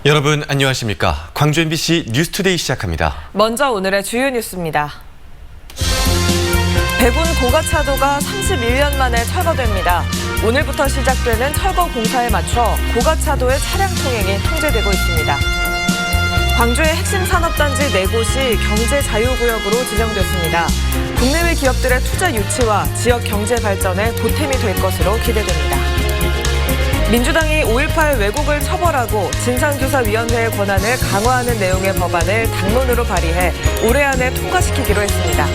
여러분 안녕하십니까? 광주 MBC 뉴스투데이 시작합니다. 먼저 오늘의 주요 뉴스입니다. 백운 고가차도가 31년 만에 철거됩니다. 오늘부터 시작되는 철거 공사에 맞춰 고가차도의 차량 통행이 통제되고 있습니다. 광주의 핵심 산업단지 4곳이 경제자유구역으로 지정됐습니다. 국내외 기업들의 투자 유치와 지역 경제 발전에 보탬이 될 것으로 기대됩니다. 민주당이 5.18 왜곡을 처벌하고 진상조사위원회의 권한을 강화하는 내용의 법안을 당론으로 발의해 올해 안에 통과시키기로 했습니다.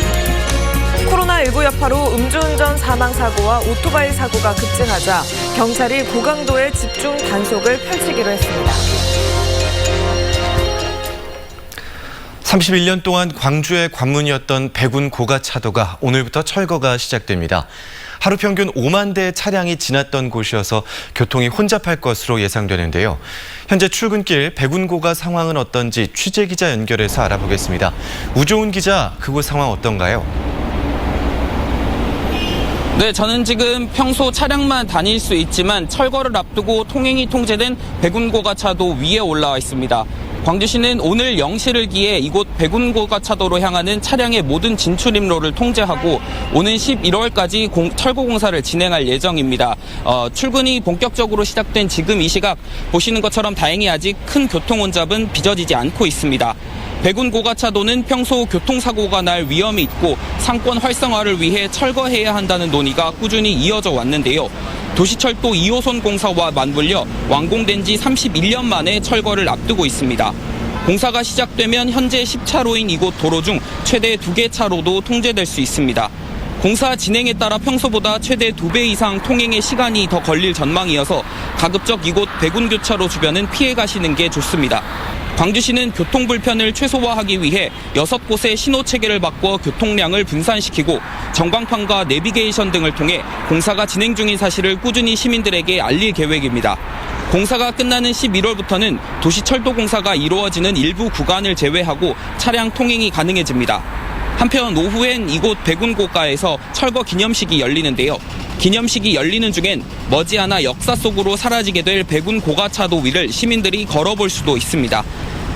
코로나19 여파로 음주운전 사망사고와 오토바이 사고가 급증하자 경찰이 고강도의 집중 단속을 펼치기로 했습니다. 31년 동안 광주의 관문이었던 백운 고가차도가 오늘부터 철거가 시작됩니다. 하루 평균 5만 대의 차량이 지났던 곳이어서 교통이 혼잡할 것으로 예상되는데요. 현재 출근길 백운고가 상황은 어떤지 취재기자 연결해서 알아보겠습니다. 우종훈 기자, 그곳 상황 어떤가요? 네, 저는 지금 평소 차량만 다닐 수 있지만 철거를 앞두고 통행이 통제된 백운고가차도 위에 올라와 있습니다. 광주시는 오늘 0시를 기해 이곳 백운고가차도로 향하는 차량의 모든 진출입로를 통제하고 오는 11월까지 철거 공사를 진행할 예정입니다. 출근이 본격적으로 시작된 지금 이 시각 보시는 것처럼 다행히 아직 큰 교통 혼잡은 빚어지지 않고 있습니다. 백운고가차도는 평소 교통사고가 날 위험이 있고 상권 활성화를 위해 철거해야 한다는 논의가 꾸준히 이어져 왔는데요. 도시철도 2호선 공사와 맞물려 완공된 지 31년 만에 철거를 앞두고 있습니다. 공사가 시작되면 현재 10차로인 이곳 도로 중 최대 2개 차로도 통제될 수 있습니다. 공사 진행에 따라 평소보다 최대 2배 이상 통행의 시간이 더 걸릴 전망이어서 가급적 이곳 백운교차로 주변은 피해 가시는 게 좋습니다. 광주시는 교통 불편을 최소화하기 위해 6곳의 신호체계를 바꿔 교통량을 분산시키고 전광판과 내비게이션 등을 통해 공사가 진행 중인 사실을 꾸준히 시민들에게 알릴 계획입니다. 공사가 끝나는 11월부터는 도시철도 공사가 이루어지는 일부 구간을 제외하고 차량 통행이 가능해집니다. 한편 오후엔 이곳 백운고가에서 철거 기념식이 열리는데요. 기념식이 열리는 중엔 머지않아 역사 속으로 사라지게 될 백운고가차도 위를 시민들이 걸어볼 수도 있습니다.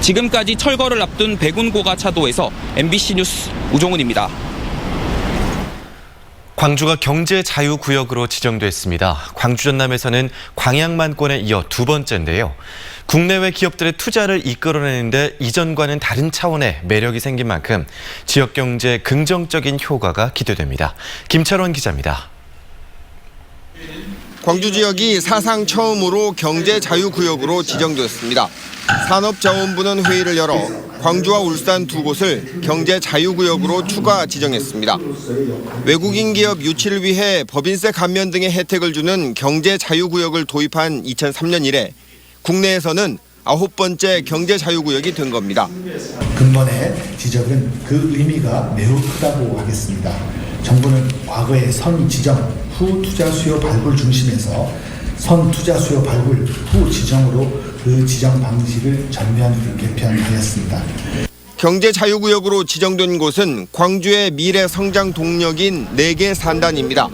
지금까지 철거를 앞둔 백운고가차도에서 MBC 뉴스 우종훈입니다. 광주가 경제자유구역으로 지정됐습니다. 광주 전남에서는 광양만권에 이어 2번째인데요. 국내외 기업들의 투자를 이끌어내는데 이전과는 다른 차원의 매력이 생긴 만큼 지역 경제에 긍정적인 효과가 기대됩니다. 김철원 기자입니다. 광주 지역이 사상 처음으로 경제자유구역으로 지정되었습니다. 산업자원부는 회의를 열어 광주와 울산 2곳을 경제자유구역으로 추가 지정했습니다. 외국인 기업 유치를 위해 법인세 감면 등의 혜택을 주는 경제자유구역을 도입한 2003년 이래 국내에서는 9번째 경제자유구역이 된 겁니다. 근본의 지적은 그 의미가 매우 크다고 하겠습니다. 정부는 과거의 선 지정, 후 투자 수요 발굴 중심에서 선 투자 수요 발굴 후 지정으로 그 지정 방식을 전면 개편하였습니다. 경제자유구역으로 지정된 곳은 광주의 미래 성장 동력인 4개 산단입니다.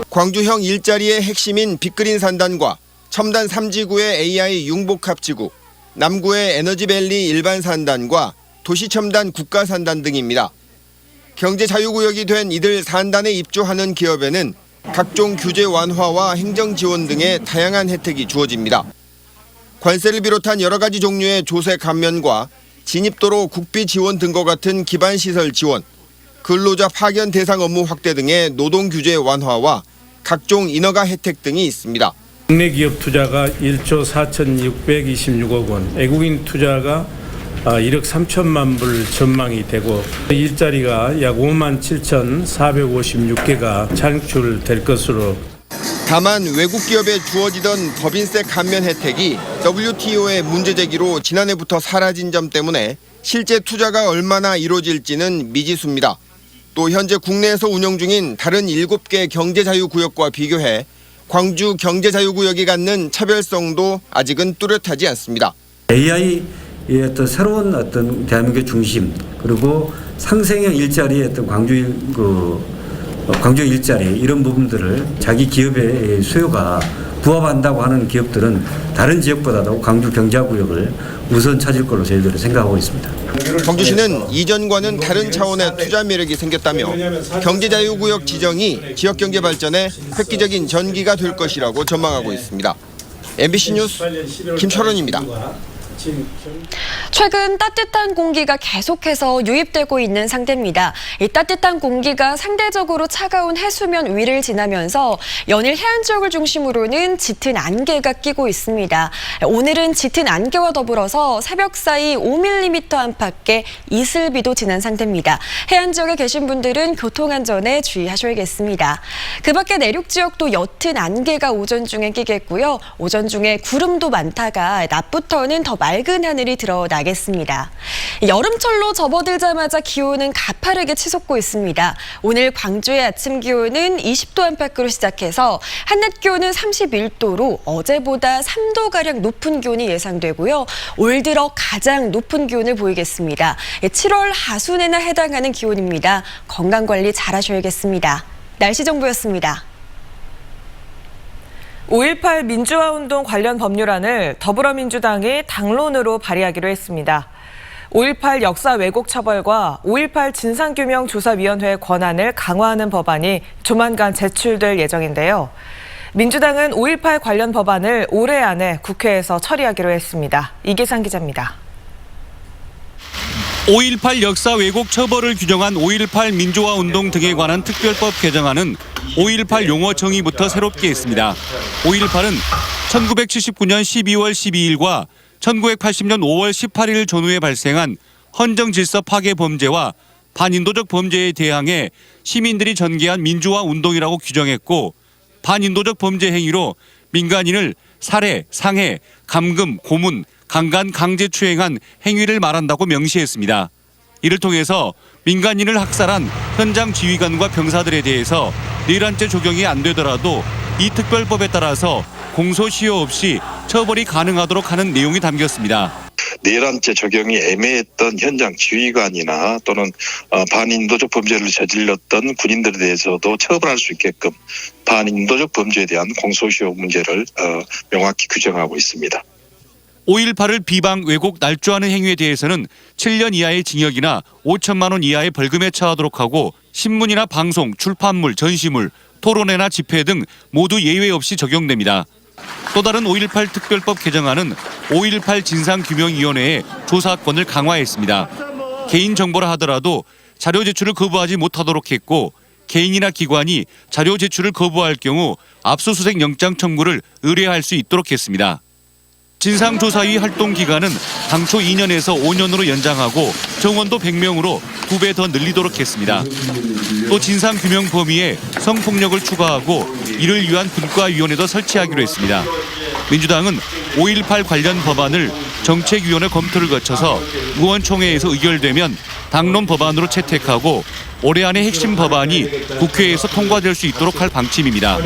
광주형 일자리의 핵심인 빅그린 산단과 첨단 3지구의 AI 융복합지구, 남구의 에너지밸리 일반 산단과 도시첨단 국가산단 등입니다. 경제자유구역이 된 이들 산단에 입주하는 기업에는 각종 규제 완화와 행정 지원 등의 다양한 혜택이 주어집니다. 관세를 비롯한 여러 가지 종류의 조세 감면과 진입도로 국비 지원 등과 같은 기반시설 지원, 근로자 파견 대상 업무 확대 등의 노동 규제 완화와 각종 인허가 혜택 등이 있습니다. 국내 기업 투자가 1조 4,626억 원, 외국인 투자가 1억 3천만 불 전망이 되고 일자리가 약 5만 7,456개가 창출될 것으로. 다만 외국 기업에 주어지던 법인세 감면 혜택이 WTO의 문제 제기로 지난해부터 사라진 점 때문에 실제 투자가 얼마나 이루어질지는 미지수입니다. 또 현재 국내에서 운영 중인 다른 7개 경제자유구역과 비교해 광주 경제자유구역이 갖는 차별성도 아직은 뚜렷하지 않습니다. AI의 어떤 새로운 어떤 대한민국의 중심, 그리고 상생형 일자리의 어떤 광주 일자리 이런 부분들을 자기 기업의 수요가 부합한다고 하는 기업들은 다른 지역보다도 광주 경제구역을 우선 찾을 걸로 저희들은 생각하고 있습니다. 광주시는 이전과는 다른 차원의 투자 매력이 생겼다며 경제자유구역 지정이 지역경제 발전에 획기적인 전기가 될 것이라고 전망하고 있습니다. MBC 뉴스 김철원입니다. 최근 따뜻한 공기가 계속해서 유입되고 있는 상태입니다. 이 따뜻한 공기가 상대적으로 차가운 해수면 위를 지나면서 연일 해안 지역을 중심으로는 짙은 안개가 끼고 있습니다. 오늘은 짙은 안개와 더불어서 새벽 사이 5mm 안팎의 이슬비도 지난 상태입니다. 해안 지역에 계신 분들은 교통안전에 주의하셔야겠습니다. 그 밖에 내륙 지역도 옅은 안개가 오전 중에 끼겠고요. 오전 중에 구름도 많다가 낮부터는 더 맑은 하늘이 드러나겠습니다. 여름철로 접어들자마자 기온은 가파르게 치솟고 있습니다. 오늘 광주의 아침 기온은 20도 안팎으로 시작해서 한낮 기온은 31도로 어제보다 3도가량 높은 기온이 예상되고요. 올 들어 가장 높은 기온을 보이겠습니다. 7월 하순에나 해당하는 기온입니다. 건강관리 잘 하셔야겠습니다. 날씨 정보였습니다. 5.18 민주화운동 관련 법률안을 더불어민주당이 당론으로 발의하기로 했습니다. 5.18 역사 왜곡 처벌과 5.18 진상규명조사위원회 권한을 강화하는 법안이 조만간 제출될 예정인데요. 민주당은 5.18 관련 법안을 올해 안에 국회에서 처리하기로 했습니다. 이계상 기자입니다. 5.18 역사 왜곡 처벌을 규정한 5.18 민주화운동 등에 관한 특별법 개정안은 5.18 용어 정의부터 새롭게 했습니다. 5.18은 1979년 12월 12일과 1980년 5월 18일 전후에 발생한 헌정 질서 파괴 범죄와 반인도적 범죄에 대항해 시민들이 전개한 민주화 운동이라고 규정했고, 반인도적 범죄 행위로 민간인을 살해, 상해, 감금, 고문, 강간, 강제추행한 행위를 말한다고 명시했습니다. 이를 통해서 민간인을 학살한 현장 지휘관과 병사들에 대해서 내란죄 적용이 안 되더라도 이 특별법에 따라서 공소시효 없이 처벌이 가능하도록 하는 내용이 담겼습니다. 내란죄 적용이 애매했던 현장 지휘관이나 또는 반인도적 범죄를 저질렀던 군인들에 대해서도 처벌할 수 있게끔 반인도적 범죄에 대한 공소시효 문제를 명확히 규정하고 있습니다. 5.18을 비방, 왜곡, 날조하는 행위에 대해서는 7년 이하의 징역이나 5천만 원 이하의 벌금에 처하도록 하고, 신문이나 방송, 출판물, 전시물, 토론회나 집회 등 모두 예외 없이 적용됩니다. 또 다른 5.18 특별법 개정안은 5.18 진상규명위원회의 조사권을 강화했습니다. 개인정보라 하더라도 자료 제출을 거부하지 못하도록 했고, 개인이나 기관이 자료 제출을 거부할 경우 압수수색 영장 청구를 의뢰할 수 있도록 했습니다. 진상조사위 활동 기간은 당초 2년에서 5년으로 연장하고 정원도 100명으로 2배 더 늘리도록 했습니다. 또 진상규명 범위에 성폭력을 추가하고 이를 위한 분과위원회도 설치하기로 했습니다. 민주당은 5.18 관련 법안을 정책위원회 검토를 거쳐서 의원총회에서 의결되면 당론 법안으로 채택하고 올해 안에 핵심 법안이 국회에서 통과될 수 있도록 할 방침입니다.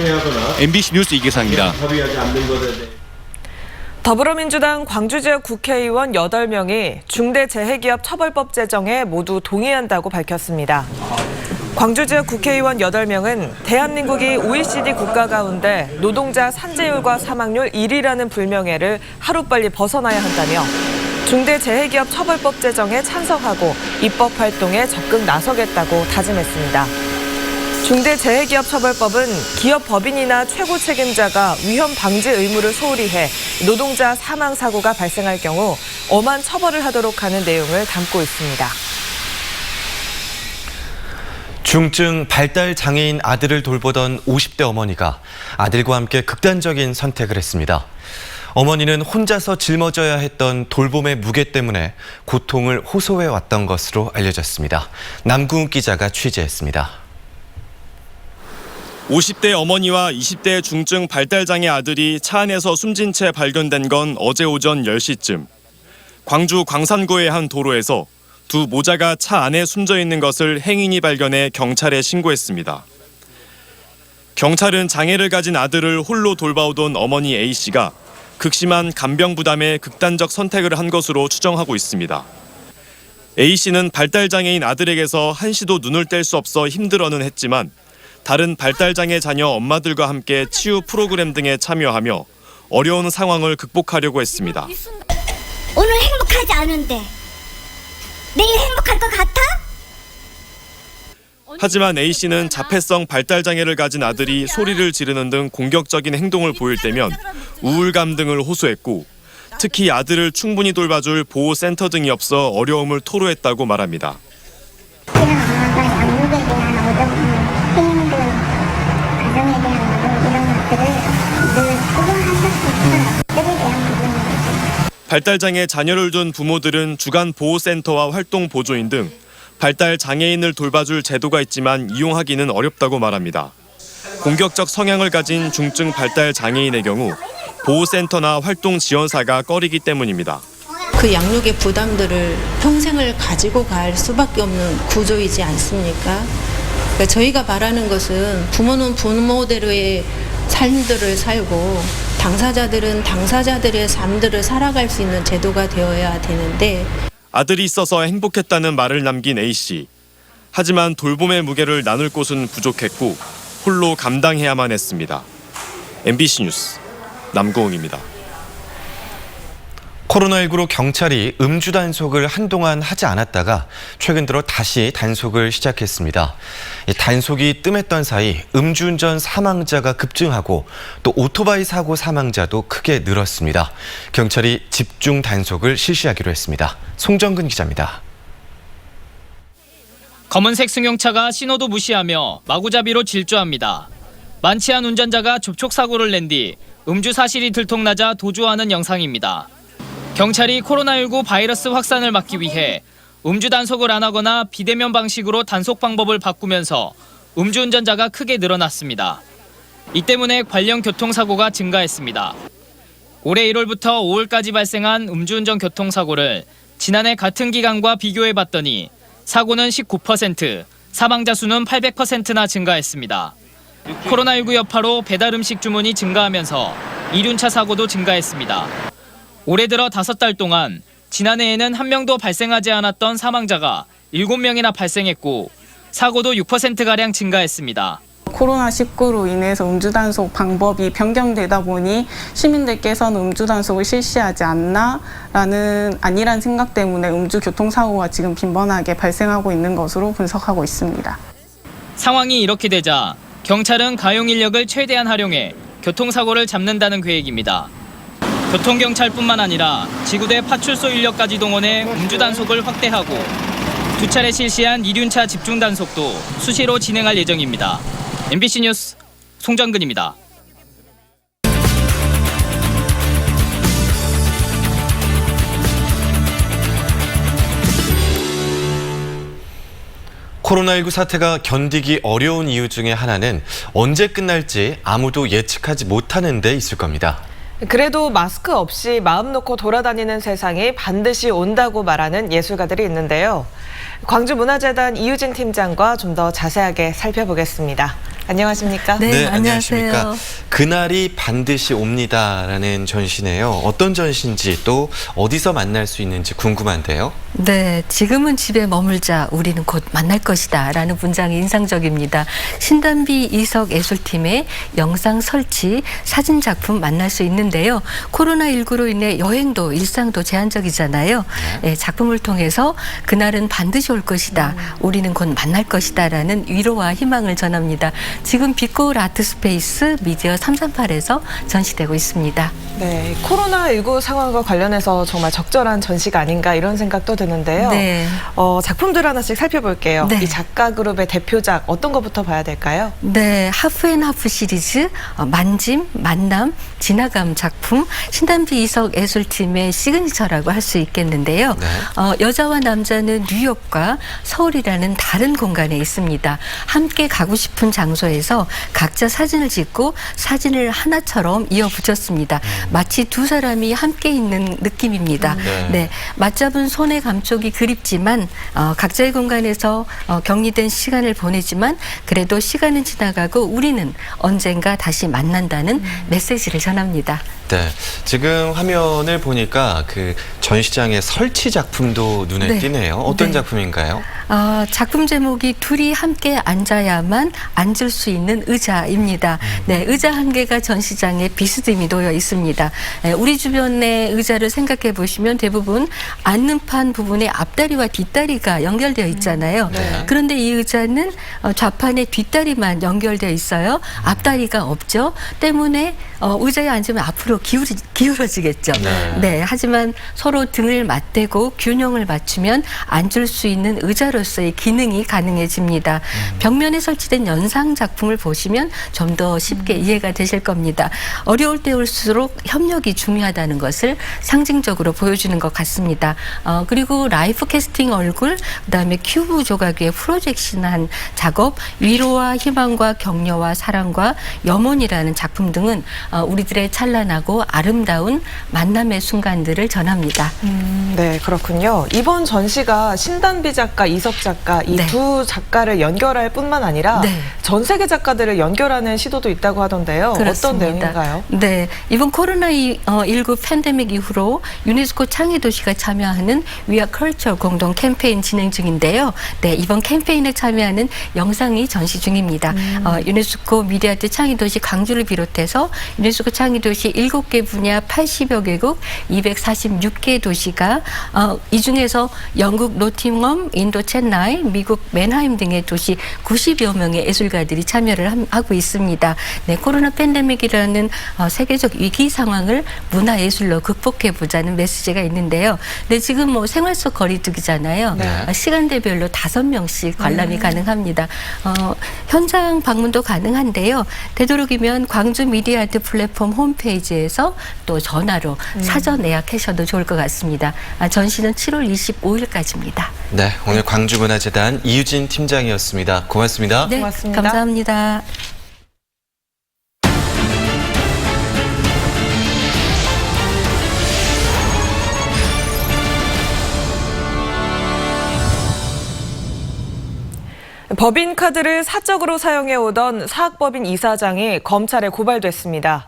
MBC 뉴스 이계상입니다. 더불어민주당 광주지역 국회의원 8명이 중대재해기업 처벌법 제정에 모두 동의한다고 밝혔습니다. 광주지역 국회의원 8명은 대한민국이 OECD 국가 가운데 노동자 산재율과 사망률 1위라는 불명예를 하루빨리 벗어나야 한다며 중대재해기업 처벌법 제정에 찬성하고 입법 활동에 적극 나서겠다고 다짐했습니다. 중대재해기업처벌법은 기업 법인이나 최고 책임자가 위험 방지 의무를 소홀히 해 노동자 사망 사고가 발생할 경우 엄한 처벌을 하도록 하는 내용을 담고 있습니다. 중증 발달 장애인 아들을 돌보던 50대 어머니가 아들과 함께 극단적인 선택을 했습니다. 어머니는 혼자서 짊어져야 했던 돌봄의 무게 때문에 고통을 호소해 왔던 것으로 알려졌습니다. 남궁욱 기자가 취재했습니다. 50대 어머니와 20대 중증 발달장애 아들이 차 안에서 숨진 채 발견된 건 어제 오전 10시쯤. 광주 광산구의 한 도로에서 두 모자가 차 안에 숨져 있는 것을 행인이 발견해 경찰에 신고했습니다. 경찰은 장애를 가진 아들을 홀로 돌봐오던 어머니 A씨가 극심한 간병 부담에 극단적 선택을 한 것으로 추정하고 있습니다. A씨는 발달장애인 아들에게서 한시도 눈을 뗄 수 없어 힘들어는 했지만 다른 발달장애 자녀 엄마들과 함께 치유 프로그램 등에 참여하며 어려운 상황을 극복하려고 했습니다. 오늘 행복하지 않은데 내일 행복할 것 같아? 하지만 A씨는 자폐성 발달장애를 가진 아들이 소리를 지르는 등 공격적인 행동을 보일 때면 우울감 등을 호소했고 특히 아들을 충분히 돌봐줄 보호센터 등이 없어 어려움을 토로했다고 말합니다. 그냥 엄마가 양육에 대한 어려움, 힘든 가정에 대한 어려움 이런 것들을 늘 수고하셨으니까 그들에 대한 부분입니다. 발달장애 자녀를 둔 부모들은 주간 보호센터와 활동 보조인 등 발달 장애인을 돌봐줄 제도가 있지만 이용하기는 어렵다고 말합니다. 공격적 성향을 가진 중증 발달 장애인의 경우 보호센터나 활동 지원사가 꺼리기 때문입니다. 그 양육의 부담들을 평생을 가지고 갈 수밖에 없는 구조이지 않습니까? 그러니까 저희가 바라는 것은 부모는 부모대로의 삶들을 살고 당사자들은 당사자들의 삶들을 살아갈 수 있는 제도가 되어야 되는데 아들이 있어서 행복했다는 말을 남긴 A씨. 하지만 돌봄의 무게를 나눌 곳은 부족했고 홀로 감당해야만 했습니다. MBC 뉴스 남고웅입니다. 코로나19로 경찰이 음주 단속을 한동안 하지 않았다가 최근 들어 다시 단속을 시작했습니다. 단속이 뜸했던 사이 음주운전 사망자가 급증하고 또 오토바이 사고 사망자도 크게 늘었습니다. 경찰이 집중 단속을 실시하기로 했습니다. 송정근 기자입니다. 검은색 승용차가 신호도 무시하며 마구잡이로 질주합니다. 많지 않은 운전자가 접촉사고를 낸 뒤 음주 사실이 들통나자 도주하는 영상입니다. 경찰이 코로나19 바이러스 확산을 막기 위해 음주 단속을 안 하거나 비대면 방식으로 단속 방법을 바꾸면서 음주운전자가 크게 늘어났습니다. 이 때문에 관련 교통사고가 증가했습니다. 올해 1월부터 5월까지 발생한 음주운전 교통사고를 지난해 같은 기간과 비교해봤더니 사고는 19%, 사망자 수는 800%나 증가했습니다. 코로나19 여파로 배달음식 주문이 증가하면서 이륜차 사고도 증가했습니다. 올해 들어 5달 동안 지난해에는 한 명도 발생하지 않았던 사망자가 7명이나 발생했고 사고도 6%가량 증가했습니다. 코로나19로 인해서 음주단속 방법이 변경되다 보니 시민들께서는 음주단속을 실시하지 아니란 생각 때문에 음주교통사고가 지금 빈번하게 발생하고 있는 것으로 분석하고 있습니다. 상황이 이렇게 되자 경찰은 가용 인력을 최대한 활용해 교통사고를 잡는다는 계획입니다. 교통경찰뿐만 아니라 지구대 파출소 인력까지 동원해 음주단속을 확대하고 2차례 실시한 이륜차 집중단속도 수시로 진행할 예정입니다. MBC 뉴스 송정근입니다. 코로나19 사태가 견디기 어려운 이유 중에 하나는 언제 끝날지 아무도 예측하지 못하는 데 있을 겁니다. 그래도 마스크 없이 마음 놓고 돌아다니는 세상이 반드시 온다고 말하는 예술가들이 있는데요. 광주문화재단 이유진 팀장과 좀 더 자세하게 살펴보겠습니다. 안녕하십니까? 네, 안녕하세요. 그날이 반드시 옵니다라는 전시네요. 어떤 전시인지 또 어디서 만날 수 있는지 궁금한데요. 네, 지금은 집에 머물자 우리는 곧 만날 것이다 라는 문장이 인상적입니다. 신단비 이석 예술팀의 영상 설치 사진 작품 만날 수 있는데요. 코로나19로 인해 여행도 일상도 제한적이잖아요. 네, 작품을 통해서 그날은 반드시 올 것이다. 우리는 곧 만날 것이다 라는 위로와 희망을 전합니다. 지금 빛거울 아트스페이스 미디어 338에서 전시되고 있습니다. 네, 코로나19 상황과 관련해서 정말 적절한 전시가 아닌가 이런 생각도 드는데요. 네. 작품들 하나씩 살펴볼게요. 네. 이 작가 그룹의 대표작 어떤 것부터 봐야 될까요? 네, 하프앤하프 시리즈 만짐, 만남, 지나감 작품 신단비 이석 예술팀의 시그니처라고 할 수 있겠는데요. 네. 여자와 남자는 뉴욕과 서울이라는 다른 공간에 있습니다. 함께 가고 싶은 장소에서 각자 사진을 찍고 사진을 하나처럼 이어붙였습니다. 마치 두 사람이 함께 있는 느낌입니다. 네, 맞잡은 손의 감촉이 그립지만 각자의 공간에서 격리된 시간을 보내지만 그래도 시간은 지나가고 우리는 언젠가 다시 만난다는 메시지를 전합니다. 네, 지금 화면을 보니까 그 전시장의 설치 작품도 눈에 네. 띄네요. 어떤 네. 작품인가요? 작품 제목이 둘이 함께 앉아야만 앉을 수 있는 의자입니다. 네, 의자 한 개가 전시장에 비스듬히 놓여 있습니다. 우리 주변의 의자를 생각해 보시면 대부분 앉는판 부분에 앞다리와 뒷다리가 연결되어 있잖아요. 네. 그런데 이 의자는 좌판에 뒷다리만 연결되어 있어요. 앞다리가 없죠. 때문에 의자에 앉으면 앞으로 기울어지겠죠. 네, 하지만 서로 등을 맞대고 균형을 맞추면 앉을 수 있는 의자로서의 기능이 가능해집니다. 벽면에 설치된 연상 작품을 보시면 좀 더 쉽게 이해가 되실 겁니다. 어려울 때 올수록 협력이 중요하다는 것을 상징적으로 보여주는 것 같습니다. 그리고 라이프 캐스팅 얼굴, 그다음에 큐브 조각 위에 프로젝션한 작업, 위로와 희망과 격려와 사랑과 염원이라는 작품 등은 우리들의 찬란하고 아름다운 만남의 순간들을 전합니다. 네, 그렇군요. 이번 전시가 신단비 작가, 이석 작가 이 두 작가를 연결할 뿐만 아니라 전 세계 작가들을 연결하는 시도도 있다고 하던데요. 그렇습니다. 어떤 내용인가요? 네, 이번 코로나19 팬데믹 이후로 유네스코 창의도시가 참여하는 We Are Culture 공동 캠페인 진행 중인데요. 네, 이번 캠페인에 참여하는 영상이 전시 중입니다. 유네스코 미디어아트 창의도시 광주를 비롯해서 유네스코 창의도시 7개 분야 80여 개국 246개 도시가 이 중에서 영국 노팅엄, 인도 체나이, 미국 맨하임 등의 도시 90여 명의 예술가들이 참여를 하고 있습니다. 네, 코로나 팬데믹이라는 세계적 위기 상황을 문화예술로 극복해보자는 메시지가 있는데요. 네, 지금 뭐 생활 속 거리두기잖아요. 시간대별로 5명씩 관람이 가능합니다. 현장 방문도 가능한데요. 되도록이면 광주 미디어아트 플랫폼 홈페이지에서 또 전화로 사전 예약하셔도 좋을 것 같습니다. 전시는 7월 25일까지입니다. 네, 오늘 광주문화재단 이유진 팀장이었습니다. 고맙습니다. 네, 고맙습니다. 감사합니다. 법인카드를 사적으로 사용해오던 사학법인 이사장이 검찰에 고발됐습니다.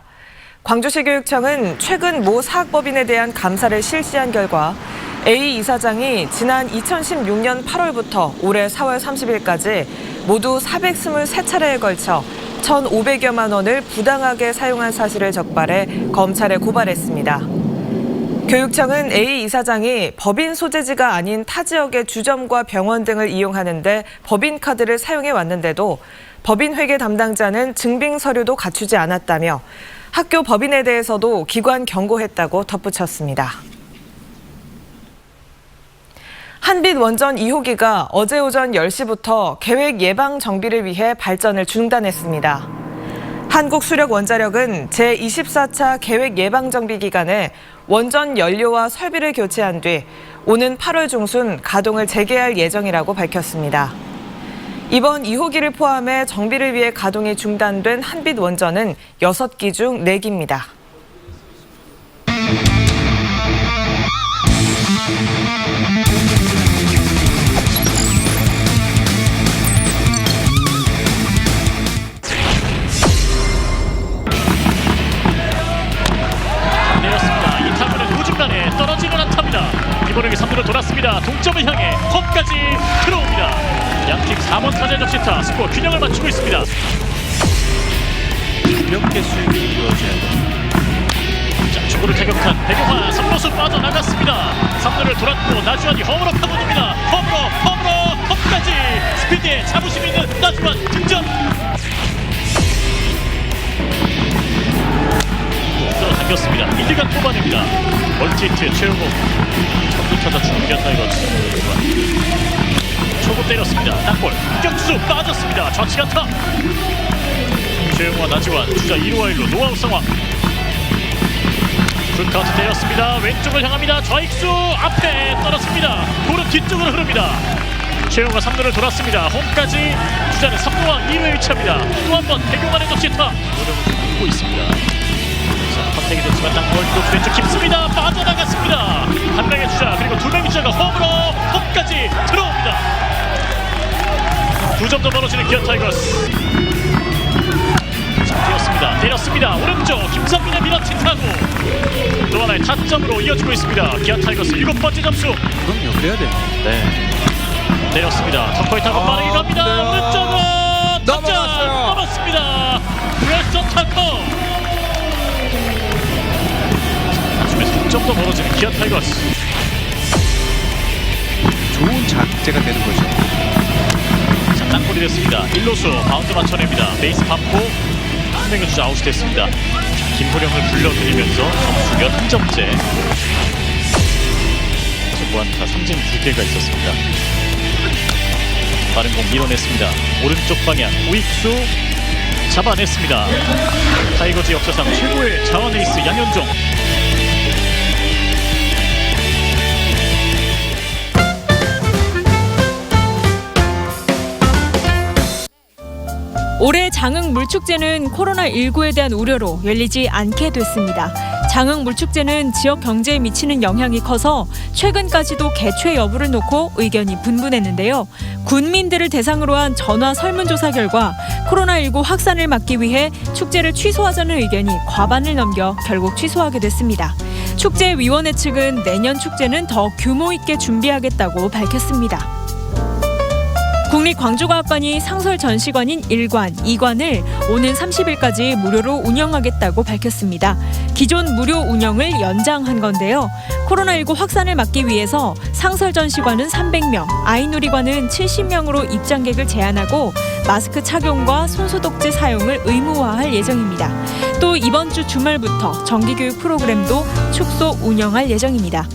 광주시 교육청은 최근 모 사학법인에 대한 감사를 실시한 결과 A 이사장이 지난 2016년 8월부터 올해 4월 30일까지 모두 423차례에 걸쳐 1,500여만 원을 부당하게 사용한 사실을 적발해 검찰에 고발했습니다. 교육청은 A 이사장이 법인 소재지가 아닌 타 지역의 주점과 병원 등을 이용하는데 법인카드를 사용해 왔는데도 법인회계 담당자는 증빙 서류도 갖추지 않았다며 학교 법인에 대해서도 기관 경고했다고 덧붙였습니다. 한빛 원전 2호기가 어제 오전 10시부터 계획 예방 정비를 위해 발전을 중단했습니다. 한국수력원자력은 제24차 계획 예방 정비 기간에 원전 연료와 설비를 교체한 뒤 오는 8월 중순 가동을 재개할 예정이라고 밝혔습니다. 이번 2호기를 포함해 정비를 위해 가동이 중단된 한빛 원전은 6기 중 4기입니다. 내렸습니다. 이 타구는 우중간에 떨어지는 안타입니다. 이번에게 3루로 돌았습니다. 동점을 향해 홈까지 들어옵니다. 양팀 4번 타자 적시타 스코어 균형을 맞추고 있습니다. 이렇게 수입이 이루어져야 됩니다. 자, 축구를 타격한 백용화 3루수 빠져나갔습니다. 3루를 돌았고 나주환이 홈으로 파고듭니다. 홈으로 홈까지 스피드에 자부심 있는 나주환 등장. 당겼습니다. 1루간 뽑아냅니다. 멀티히트 최용호 첫부타자 중견 타이거스 초구 때렸습니다. 땅볼 격투수 빠졌습니다. 좌측 안타. 최용호와 나지완 주자 2루와 1루 노아웃 상황. 풀카운트 때렸습니다. 왼쪽을 향합니다. 좌익수 앞에 떨어집니다. 볼은 뒤쪽으로 흐릅니다. 최용호가 3루를 돌았습니다. 홈까지 주자는 3루와 2루에 위치합니다. 또 한 번 백용환의 적시타 노력을 좀 보고 있습니다. 선택이 됐지만 땅볼 왼쪽 깊습니다. 빠져나갔습니다. 한 명의 주자 그리고 두 명의 주자가 홈까지 들어옵니다. 2점 더 벌어지는 기아 타이거스. 뛰었습니다. 때렸습니다. 오른쪽 김선민의 밀어친 타구 또 하나의 타점으로 이어지고 있습니다. 기아 타이거스 7번째 점수. 그럼요, 그래야 돼요. 네. 내렸습니다. 턱거의 타구 빠르게 갑니다. 오른쪽은 넘어갔어요. 왼쪽 타커. 한숨에서 한 점 더 멀어지는 기아 타이거스. 좋은 자극제가 되는 거죠. 자, 땅볼이 됐습니다. 1루수 바운드 맞춰냅니다. 베이스 밟고 한 명의 주자 아웃이 됐습니다. 김호령을 불러들이면서 점수 11점째. 무안타 삼진 2개가 있었습니다. 빠른 공 밀어냈습니다. 오른쪽 방향 우익수 잡아냈습니다. 타이거즈 역사상 최고의 자원 에이스 양현종. 올해 장흥 물축제는 코로나19에 대한 우려로 열리지 않게 됐습니다. 장흥 물축제는 지역 경제에 미치는 영향이 커서 최근까지도 개최 여부를 놓고 의견이 분분했는데요. 군민들을 대상으로 한 전화 설문조사 결과 코로나19 확산을 막기 위해 축제를 취소하자는 의견이 과반을 넘겨 결국 취소하게 됐습니다. 축제위원회 측은 내년 축제는 더 규모 있게 준비하겠다고 밝혔습니다. 국립광주과학관이 상설 전시관인 1관, 2관을 오는 30일까지 무료로 운영하겠다고 밝혔습니다. 기존 무료 운영을 연장한 건데요. 코로나19 확산을 막기 위해서 상설 전시관은 300명, 아이누리관은 70명으로 입장객을 제한하고 마스크 착용과 손소독제 사용을 의무화할 예정입니다. 또 이번 주 주말부터 정기교육 프로그램도 축소 운영할 예정입니다.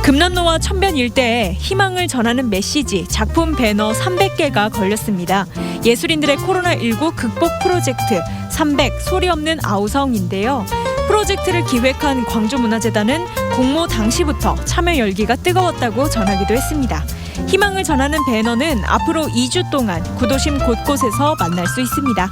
금남로와 천변 일대에 희망을 전하는 메시지, 작품 배너 300개가 걸렸습니다. 예술인들의 코로나19 극복 프로젝트 300 소리 없는 아우성인데요. 프로젝트를 기획한 광주문화재단은 공모 당시부터 참여 열기가 뜨거웠다고 전하기도 했습니다. 희망을 전하는 배너는 앞으로 2주 동안 구도심 곳곳에서 만날 수 있습니다.